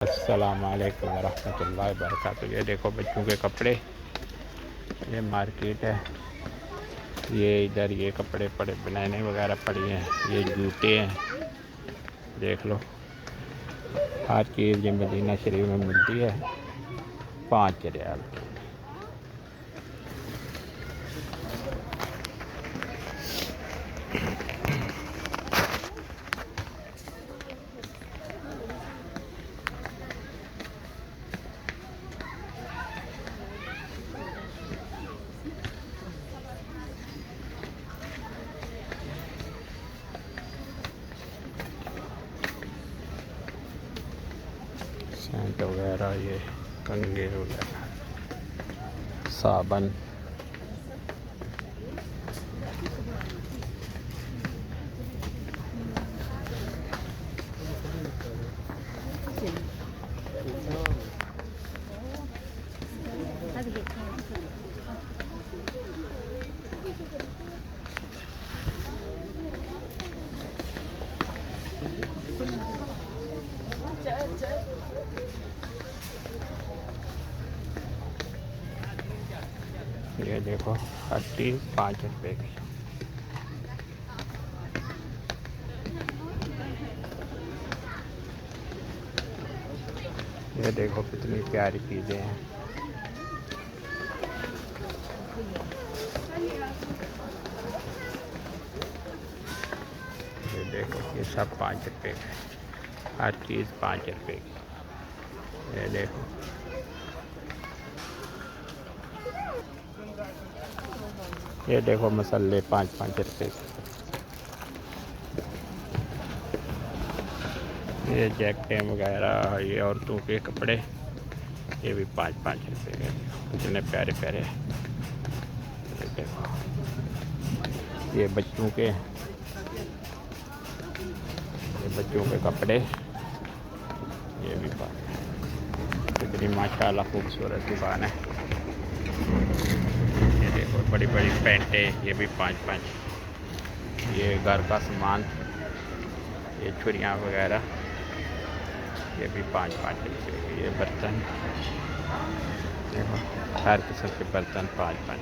अस्सलाम वालेकुम रहमतुल्लाहि वबरकातुहू। ये देखो बच्चों के कपड़े, ये मार्केट है। ये इधर ये कपड़े पड़े, बनाने वगैरह पड़ी हैं। ये जूते हैं, देख लो। हर चीज़ ये मदीना शरीफ में मिलती है 5 रियाल की। सेंट वगैरह, ये कंघे वगैरह, साबन, ये देखो हर चीज़ 5 रुपये की। ये देखो कितनी प्यारी चीज़ें हैं। ये देखो ये सब 5 रुपये का, हर चीज़ 5 रुपये की। ये देखो ये देखो मसाले 5-5 रुपये के। ये जैकेटें वगैरह, ये औरतों के कपड़े, ये भी 5-5 रुपये के। कितने प्यारे प्यारे। ये देखो ये बच्चों के कपड़े, ये भी 5। कितनी माशाल्लाह खूबसूरत दुकान है। ये देखो बड़ी बड़ी पैंटें, ये भी 5-5। ये घर का सामान, ये छुरियाँ वगैरह, ये भी 5-5 रुपये के। ये बर्तन देखो, हर किस्म के बर्तन 5-5।